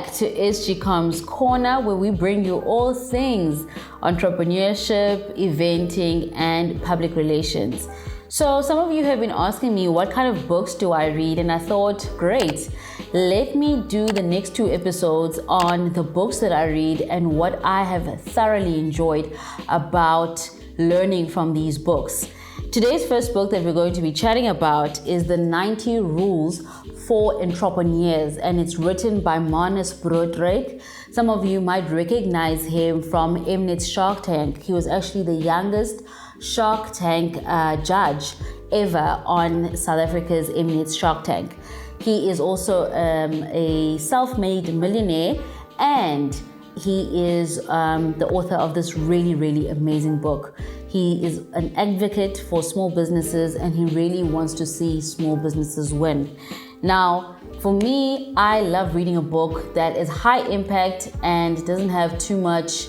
back to SGCom's Corner, where we bring you all things entrepreneurship, eventing, and public relations. So some of you have been asking me what kind of books do I read, and I thought, great, let me do the next 2 episodes on the books that I read and what I have thoroughly enjoyed about learning from these books. Today's first book that we're going to be chatting about is The 90 Rules for Entrepreneurs, and it's written by Marnus Broodryk. Some of you might recognize him from Mnet's Shark Tank. He was actually the youngest Shark Tank judge ever on South Africa's Mnet's Shark Tank. He is also a self-made millionaire, and he is the author of this really amazing book. He is an advocate for small businesses, and he really wants to see small businesses win. Now, for me, I love reading a book that is high impact and doesn't have too much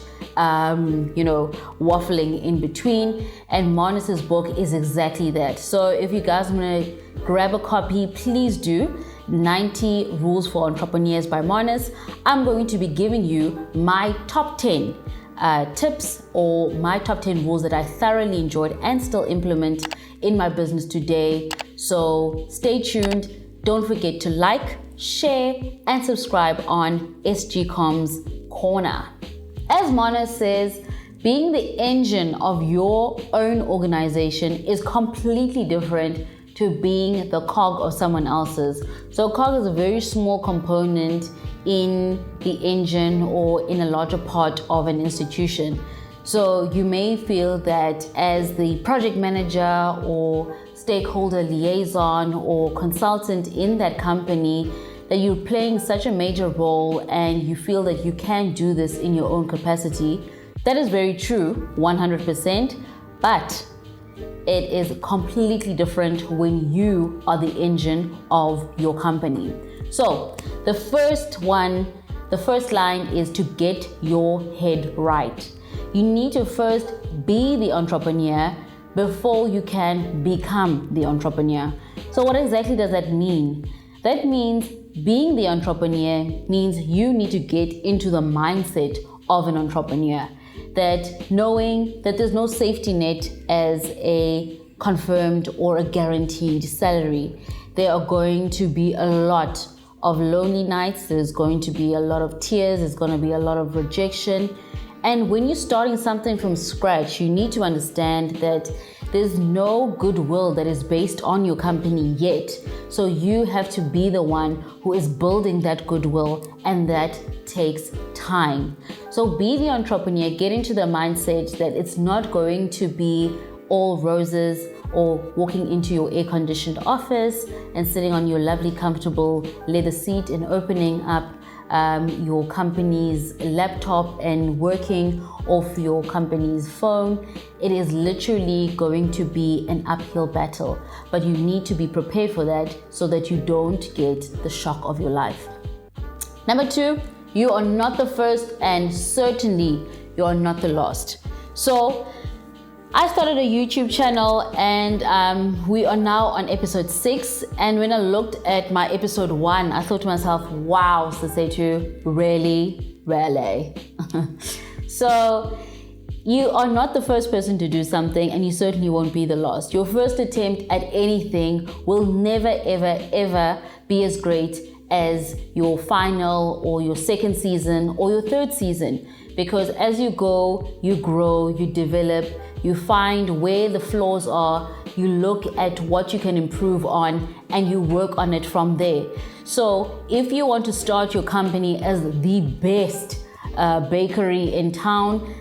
waffling in between, and Marnus's book is exactly that. So if you guys want to grab a copy, please do. 90 Rules for Entrepreneurs by Marnus. I'm going to be giving you my top 10 tips or my top 10 rules that I thoroughly enjoyed and still implement in my business today. So stay tuned. Don't forget to like, share, and subscribe on SGCom's Corner. As Marnus says, being the engine of your own organization is completely different to being the cog of someone else's. So cog is a very small component in the engine or in a larger part of an institution. So you may feel that as the project manager or stakeholder liaison or consultant in that company, that you're playing such a major role and you feel that you can do this in your own capacity. That is very true, 100%, but it is completely different when you are the engine of your company. So the first line is to get your head right. You need to first be the entrepreneur before you can become the entrepreneur. So what exactly does that mean? That means being the entrepreneur means you need to get into the mindset of an entrepreneur. That knowing that there's no safety net as a confirmed or a guaranteed salary. There are going to be a lot of lonely nights. There's going to be a lot of tears. There's going to be a lot of rejection. And when you're starting something from scratch, you need to understand that there's no goodwill that is based on your company yet. So you have to be the one who is building that goodwill, and that takes time. So be the entrepreneur, get into the mindset that it's not going to be all roses or walking into your air-conditioned office and sitting on your lovely, comfortable leather seat and opening up your company's laptop and working off your company's phone. It is literally going to be an uphill battle, but you need to be prepared for that so that you don't get the shock of your life. Number 2, you are not the first, and certainly you are not the last. So I started a YouTube channel, and we are now on episode 6. And when I looked at my episode 1, I thought to myself, wow, Sisetu, really? So you are not the first person to do something, and you certainly won't be the last. Your first attempt at anything will never, ever be as great as your final or your second season or your third season. Because as you go, you grow, you develop, you find where the flaws are, you look at what you can improve on, and you work on it from there. So if you want to start your company as the best bakery in town,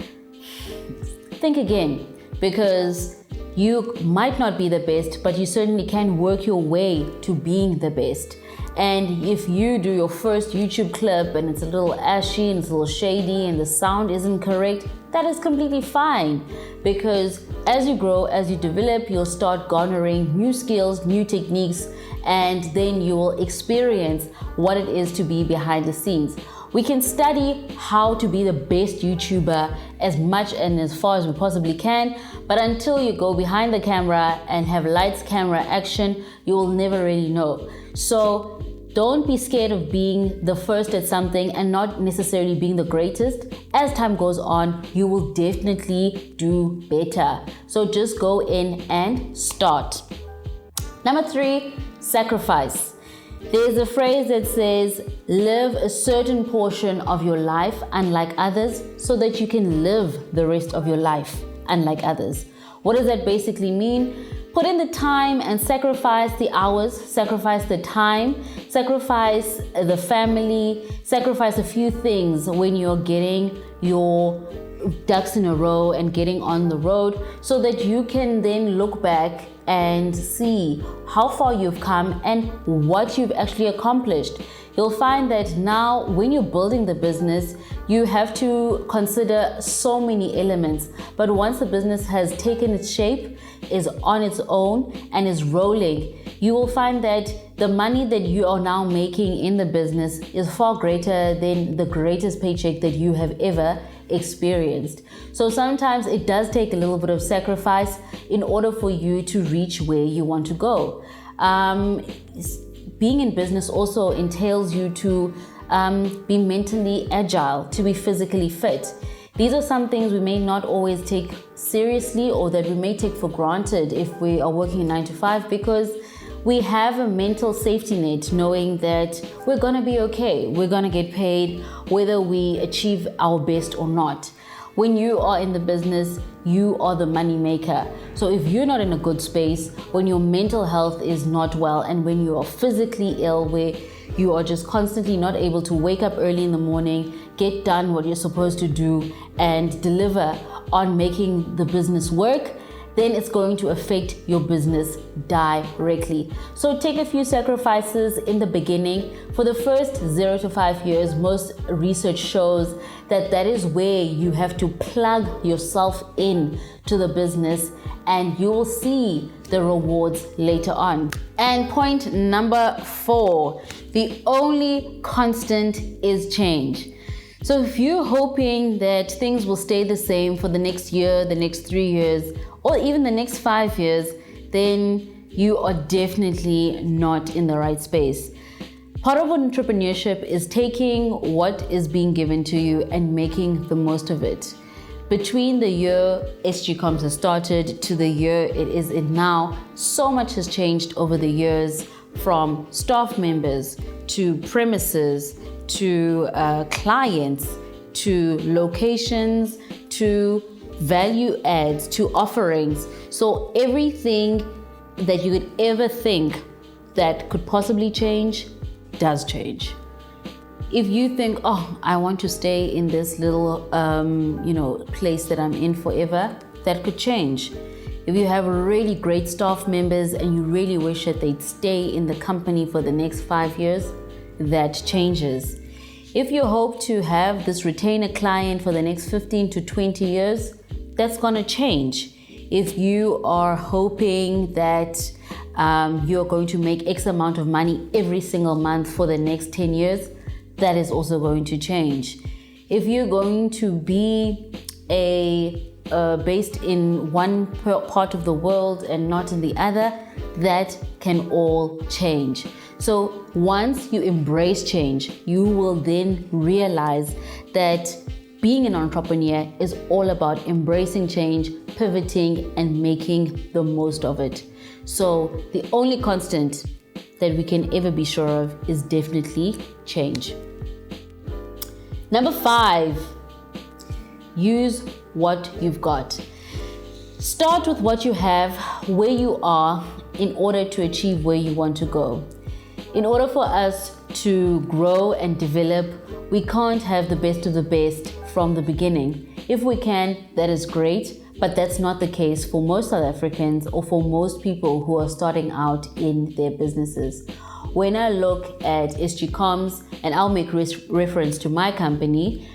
think again, because you might not be the best, but you certainly can work your way to being the best. And if you do your first YouTube clip and it's a little ashy and it's a little shady and the sound isn't correct, that is completely fine, because as you grow, as you develop, you'll start garnering new skills, new techniques, and then you will experience what it is to be behind the scenes. We can study how to be the best YouTuber as much and as far as we possibly can, but until you go behind the camera and have lights, camera, action, you will never really know. So Don't be scared of being the first at something and not necessarily being the greatest. As time goes on, you will definitely do better. So just go in and start. Number 3, sacrifice. There's a phrase that says, live a certain portion of your life unlike others so that you can live the rest of your life unlike others. What does that basically mean? Put in the time and sacrifice the hours, sacrifice the time, sacrifice the family, sacrifice a few things when you're getting your ducks in a row and getting on the road, so that you can then look back and see how far you've come and what you've actually accomplished. You'll find that now when you're building the business, you have to consider so many elements. But once the business has taken its shape, is on its own and is rolling, you will find that the money that you are now making in the business is far greater than the greatest paycheck that you have ever experienced. So sometimes it does take a little bit of sacrifice in order for you to reach where you want to go. Being in business also entails you to be mentally agile, to be physically fit. These are some things we may not always take seriously, or that we may take for granted if we are working a 9 to 5, because we have a mental safety net knowing that we're going to be okay. We're going to get paid whether we achieve our best or not. When you are in the business, you are the money maker. So if you're not in a good space, when your mental health is not well, and when you are physically ill, where you are just constantly not able to wake up early in the morning, get done what you're supposed to do, and deliver on making the business work, then it's going to affect your business directly. So take a few sacrifices in the beginning. For the first 0 to 5 years, most research shows that that is where you have to plug yourself in to the business, and you will see the rewards later on. And point number 4, the only constant is change. So if you're hoping that things will stay the same for the next year, the next 3 years, or even the next 5 years, then you are definitely not in the right space. Part of entrepreneurship is taking what is being given to you and making the most of it. Between the year SG Comms has started to the year it is in now, so much has changed over the years, from staff members to premises to clients to locations to value adds to offerings. So everything that you could ever think that could possibly change does change. If you think, oh, I want to stay in this little place that I'm in forever, that could change. If you have really great staff members and you really wish that they'd stay in the company for the next 5 years, that changes. If you hope to have this retainer client for the next 15 to 20 years, that's going to change. If you are hoping that you're going to make X amount of money every single month for the next 10 years, that is also going to change. If you're going to be based in one part of the world and not in the other, that can all change. So once you embrace change, you will then realize that being an entrepreneur is all about embracing change, pivoting, and making the most of it. So the only constant that we can ever be sure of is definitely change. Number 5, use what you've got. Start with what you have, where you are, in order to achieve where you want to go. In order for us to grow and develop, we can't have the best of the best from the beginning. If we can, that is great, but that's not the case for most South Africans or for most people who are starting out in their businesses. When I look at SG Comms, and I'll make reference to my company,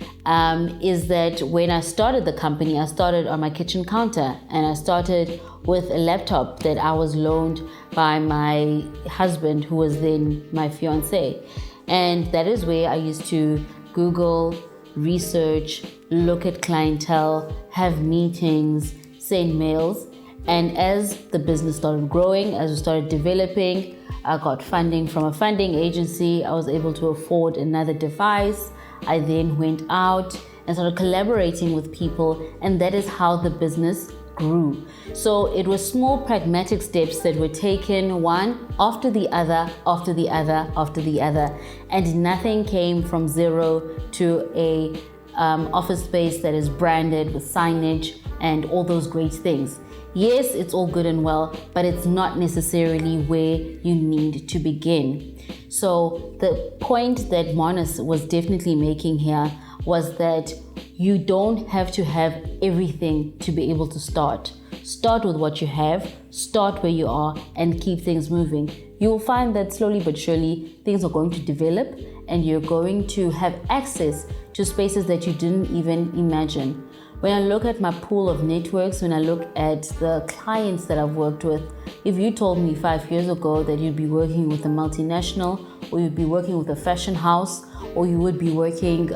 is that when I started the company, I started on my kitchen counter, and I started with a laptop that I was loaned by my husband, who was then my fiance. And that is where I used to Google, research, look at clientele, have meetings, send mails. And as the business started growing, as we started developing, I got funding from a funding agency. I was able to afford another device. I then went out and started collaborating with people, and that is how the business grew. So it was small pragmatic steps that were taken, one after the other, after the other, after the other, and nothing came from zero to a office space that is branded with signage and all those great things. Yes, it's all good and well, but it's not necessarily where you need to begin. So the point that Marnus was definitely making here was that you don't have to have everything to be able to start. Start with what you have, start where you are, and keep things moving. You will find that slowly but surely things are going to develop and you're going to have access to spaces that you didn't even imagine. When I look at my pool of networks, when I look at the clients that I've worked with, if you told me 5 years ago that you'd be working with a multinational, or you'd be working with a fashion house, or you would be working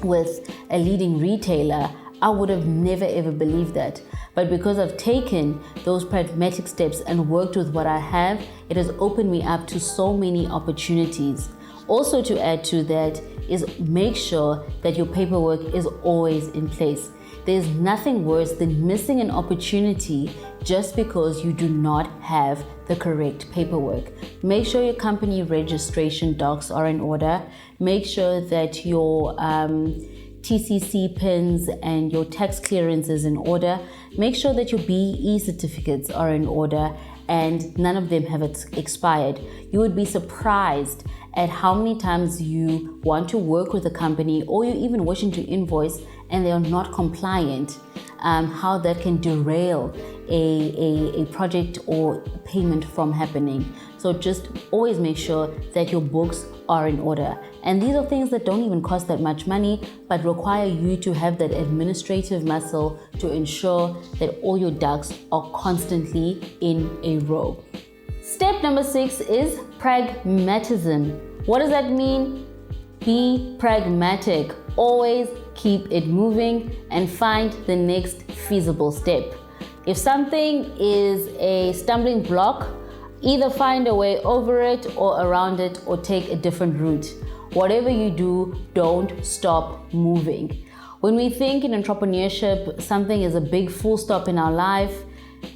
with a leading retailer, I would have never ever believed that. But because I've taken those pragmatic steps and worked with what I have, it has opened me up to so many opportunities. Also, to add to that is make sure that your paperwork is always in place. There's nothing worse than missing an opportunity just because you do not have the correct paperwork. Make sure your company registration docs are in order. Make sure that your TCC pins and your tax clearance is in order. Make sure that your BE certificates are in order and none of them have expired. You would be surprised at how many times you want to work with a company or you're even wishing to invoice and they are not compliant, how that can derail a project or payment from happening. So just always make sure that your books are in order. And these are things that don't even cost that much money, but require you to have that administrative muscle to ensure that all your ducks are constantly in a row. Step number 6 is pragmatism. What does that mean? Be pragmatic. Always keep it moving and find the next feasible step. If something is a stumbling block, either find a way over it or around it or take a different route. Whatever you do, don't stop moving. When we think in entrepreneurship, something is a big full stop in our life,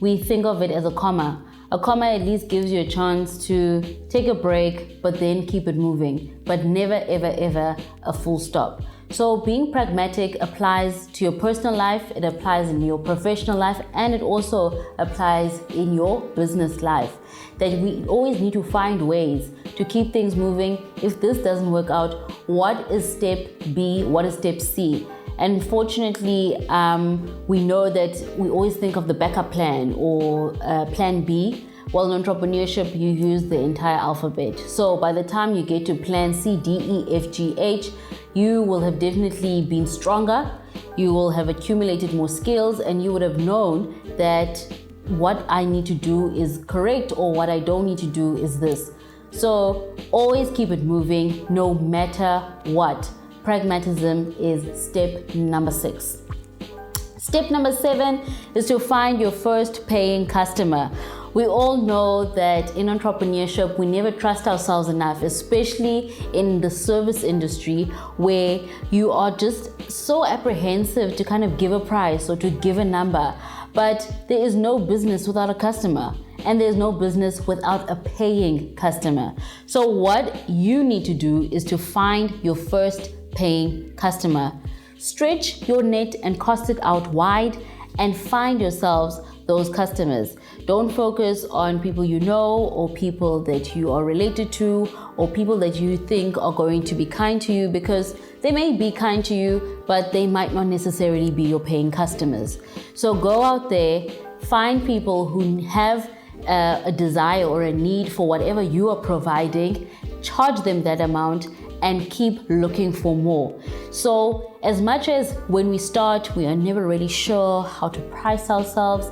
we think of it as a comma. A comma at least gives you a chance to take a break, but then keep it moving, but never, ever, ever a full stop. So being pragmatic applies to your personal life, it applies in your professional life, and it also applies in your business life. That we always need to find ways to keep things moving. If this doesn't work out, what is step B? What is step C? And fortunately, we know that we always think of the backup plan or plan B. Well, in entrepreneurship, you use the entire alphabet. So by the time you get to plan C, D, E, F, G, H, you will have definitely been stronger. You will have accumulated more skills and you would have known that what I need to do is correct or what I don't need to do is this. So always keep it moving no matter what. Pragmatism is step number 6. Step number 7 is to find your first paying customer. We all know that in entrepreneurship, we never trust ourselves enough, especially in the service industry where you are just so apprehensive to kind of give a price or to give a number. But there is no business without a customer, and there's no business without a paying customer. So what you need to do is to find your first paying customer. Stretch your net and cast it out wide and find yourselves those customers. Don't focus on people you know or people that you are related to or people that you think are going to be kind to you, because they may be kind to you, but they might not necessarily be your paying customers. So go out there, find people who have a desire or a need for whatever you are providing, charge them that amount, and keep looking for more. So as much as when we start, we are never really sure how to price ourselves,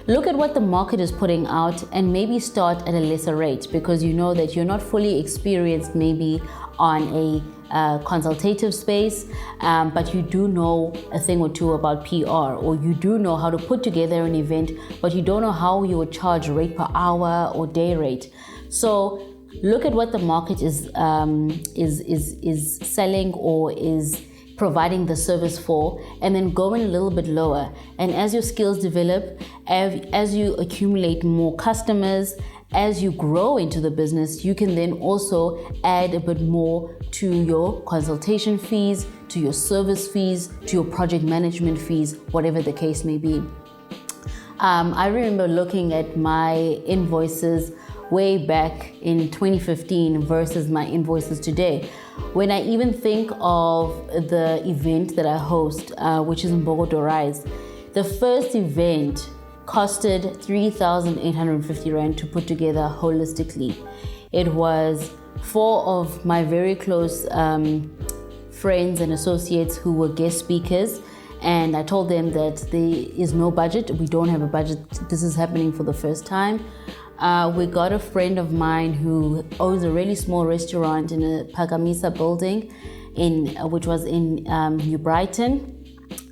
look at what the market is putting out and maybe start at a lesser rate, because you know that you're not fully experienced maybe on a consultative space, but you do know a thing or two about PR, or you do know how to put together an event, but you don't know how you would charge rate per hour or day rate. So look at what the market is selling or is providing the service for, and then go in a little bit lower. And as your skills develop, as you accumulate more customers, as you grow into the business, you can then also add a bit more to your consultation fees, to your service fees, to your project management fees, whatever the case may be. I remember looking at my invoices way back in 2015 versus my invoices today. When I even think of the event that I host, which is in Bogota Rise, the first event costed 3,850 Rand to put together holistically. It was 4 of my very close friends and associates who were guest speakers, and I told them that there is no budget. We don't have a budget. This is happening for the first time. We got a friend of mine who owns a really small restaurant in a Pagamisa building, which was in New Brighton,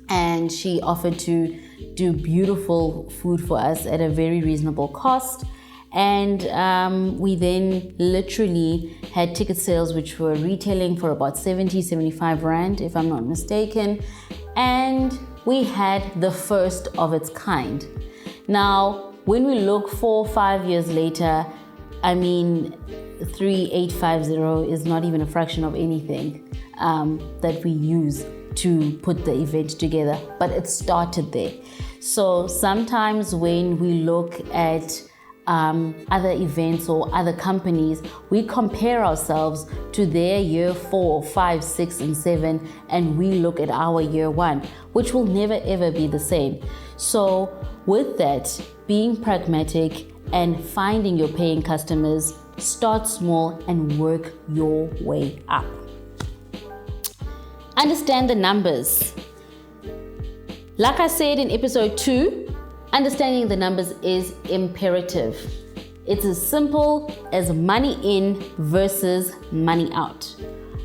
and she offered to do beautiful food for us at a very reasonable cost. And we then literally had ticket sales which were retailing for about 75 Rand, if I'm not mistaken, and we had the first of its kind. Now, when we look 4 or 5 years later, I mean, 3,850 is not even a fraction of anything that we use to put the event together, but it started there. So sometimes when we look at other events or other companies, we compare ourselves to their year 4, 5, 6, and 7, and we look at our year 1, which will never ever be the same. So with that, being pragmatic and finding your paying customers, start small and work your way up. Understand the numbers. Like I said in episode 2, understanding the numbers is imperative. It's as simple as money in versus money out.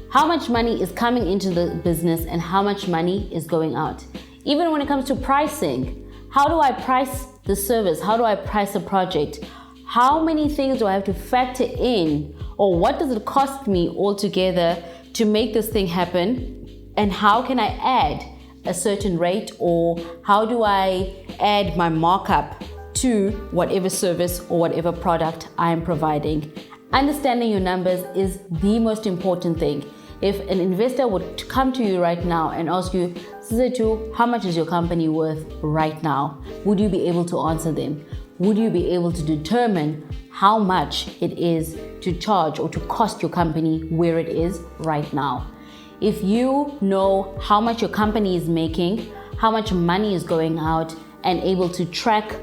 How much money is coming into the business and how much money is going out. Even when it comes to pricing, how do I price the service? How do I price a project? How many things do I have to factor in, or what does it cost me altogether to make this thing happen? And how can I add a certain rate, or how do I add my markup to whatever service or whatever product I am providing? Understanding your numbers is the most important thing. If an investor would come to you right now and ask you, Sizetu, how much is your company worth right now? Would you be able to answer them? Would you be able to determine how much it is to charge or to cost your company where it is right now? If you know how much your company is making, how much money is going out, and able to track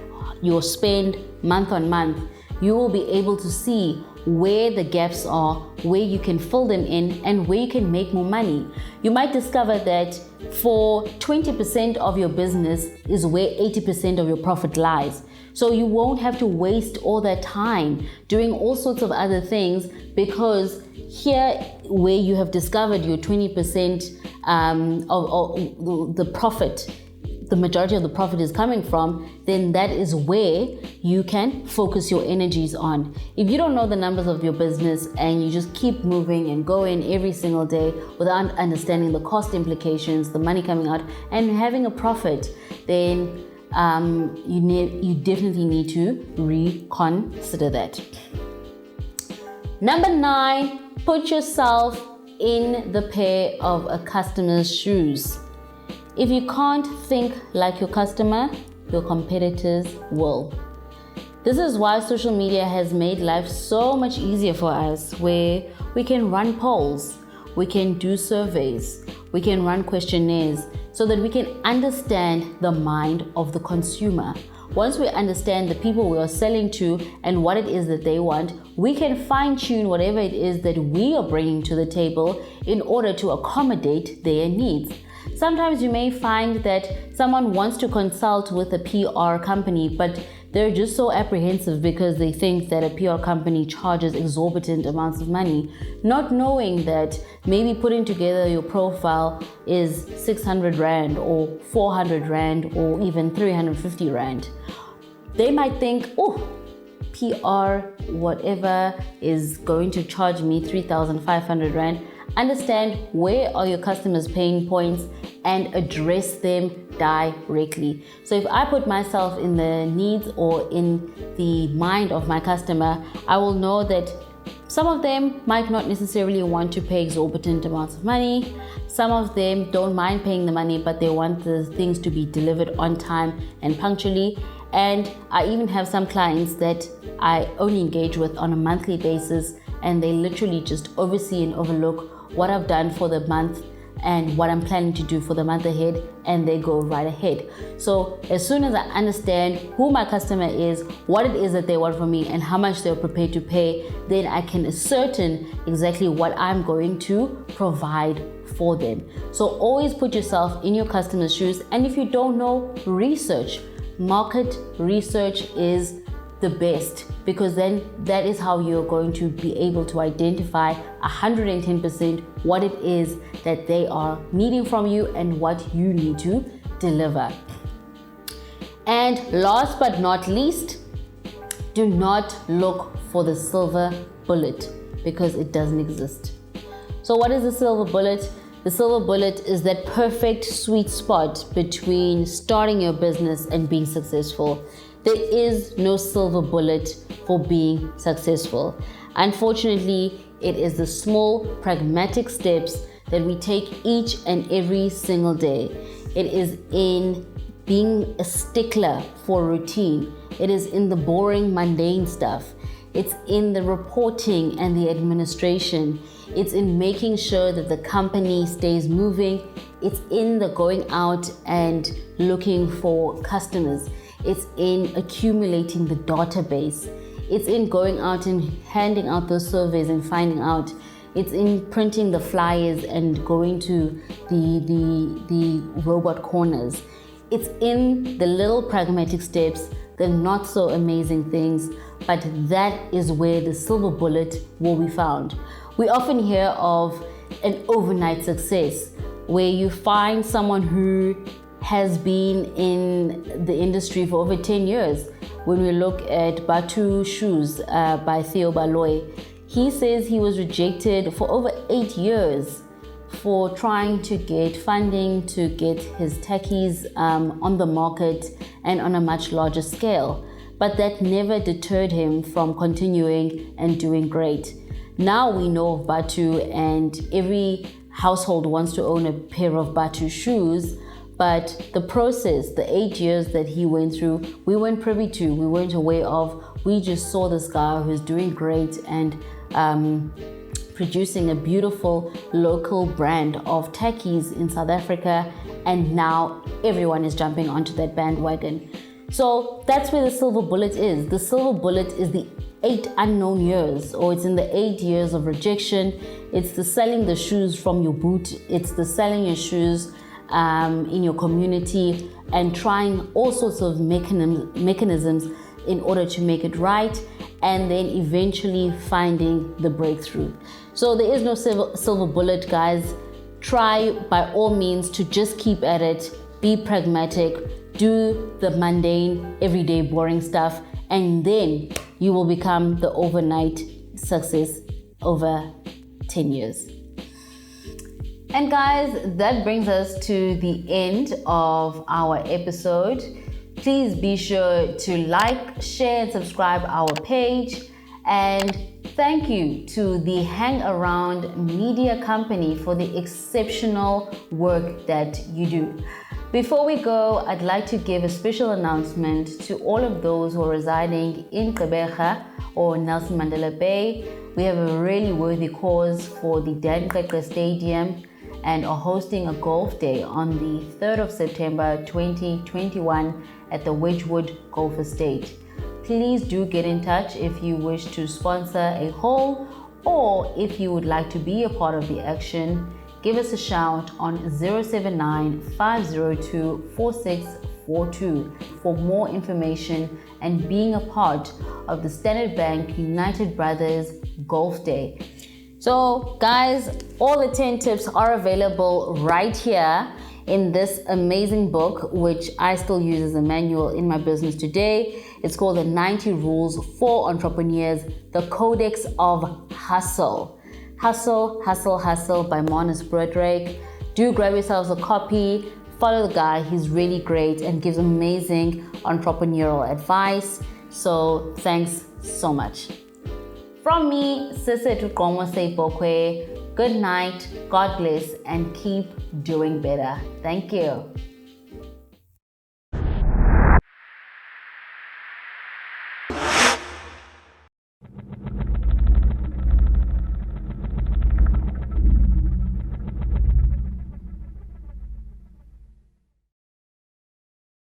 your spend month on month, you will be able to see where the gaps are, where you can fill them in, and where you can make more money. You might discover that for 20% of your business is where 80% of your profit lies. So you won't have to waste all that time doing all sorts of other things, because here where you have discovered your 20% of the profit, the majority of the profit is coming from, then that is where you can focus your energies on. If you don't know the numbers of your business and you just keep moving and going every single day without understanding the cost implications, the money coming out, and having a profit, then you definitely need to reconsider that. Number 9, put yourself in the pair of a customer's shoes. If you can't think like your customer, your competitors will. This is why social media has made life so much easier for us, where we can run polls, we can do surveys, we can run questionnaires, so that we can understand the mind of the consumer. Once we understand the people we are selling to and what it is that they want, we can fine-tune whatever it is that we are bringing to the table in order to accommodate their needs. Sometimes you may find that someone wants to consult with a PR company, but they're just so apprehensive because they think that a PR company charges exorbitant amounts of money, not knowing that maybe putting together your profile is 600 Rand or 400 Rand or even 350 Rand. They might think, oh, PR, whatever, is going to charge me 3,500 Rand. Understand where are your customers' pain points and address them directly. So if I put myself in the needs or in the mind of my customer, I will know that some of them might not necessarily want to pay exorbitant amounts of money. Some of them don't mind paying the money, but they want the things to be delivered on time and punctually. And I even have some clients that I only engage with on a monthly basis, and they literally just oversee and overlook what I've done for the month and what I'm planning to do for the month ahead, and they go right ahead. So as soon as I understand who my customer is, what it is that they want from me, and how much they're prepared to pay, then I can ascertain exactly what I'm going to provide for them. So always put yourself in your customer's shoes, and if you don't know, research. Market research is the best, because then that is how you're going to be able to identify 110% what it is that they are needing from you and what you need to deliver. And last but not least, do not look for the silver bullet, because it doesn't exist. So what is the silver bullet? The silver bullet is that perfect sweet spot between starting your business and being successful. There is no silver bullet for being successful. Unfortunately, it is the small, pragmatic steps that we take each and every single day. It is in being a stickler for routine. It is in the boring, mundane stuff. It's in the reporting and the administration. It's in making sure that the company stays moving. It's in the going out and looking for customers. It's in accumulating the database. It's in going out and handing out those surveys and finding out. It's in printing the flyers and going to the robot corners. It's in the little pragmatic steps, the not so amazing things, but that is where the silver bullet will be found. We often hear of an overnight success, where you find someone who has been in the industry for over 10 years. When we look at Batu Shoes by Theo Baloy, he says he was rejected for over 8 years for trying to get funding to get his techies on the market and on a much larger scale. But that never deterred him from continuing and doing great. Now we know of Batu, and every household wants to own a pair of Batu shoes. But the process, the 8 years that he went through, we weren't privy to, we weren't aware of. We just saw this guy who's doing great and producing a beautiful local brand of techies in South Africa, and now everyone is jumping onto that bandwagon. So that's where the silver bullet is. The silver bullet is the 8 unknown years, or it's in the 8 years of rejection. It's the selling the shoes from your boot. It's the selling your shoes in your community and trying all sorts of mechanisms in order to make it right, and then eventually finding the breakthrough. So there is no silver bullet, guys. Try by all means to just keep at it, be pragmatic, do the mundane, everyday, boring stuff, and then you will become the overnight success over 10 years. And guys, that brings us to the end of our episode. Please be sure to like, share, and subscribe our page. And thank you to the Hang Around Media Company for the exceptional work that you do. Before we go, I'd like to give a special announcement to all of those who are residing in Gqeberha or Nelson Mandela Bay. We have a really worthy cause for the Dan Qeqe Stadium and are hosting a golf day on the 3rd of September 2021 at the Wedgwood Golf Estate. Please do get in touch if you wish to sponsor a hole, or if you would like to be a part of the action. Give us a shout on 079 502 46 0817-938-4442 for more information and being a part of the Standard Bank United Brothers Golf Day. So guys, all the 10 tips are available right here in this amazing book, which I still use as a manual in my business today. It's called The 90 Rules for Entrepreneurs, the Codex of Hustle. Hustle, Hustle, Hustle by Marnus Broodryk. Do grab yourselves a copy. Follow the guy, he's really great and gives amazing entrepreneurial advice. So thanks so much. From me, good night, God bless, and keep doing better. Thank you.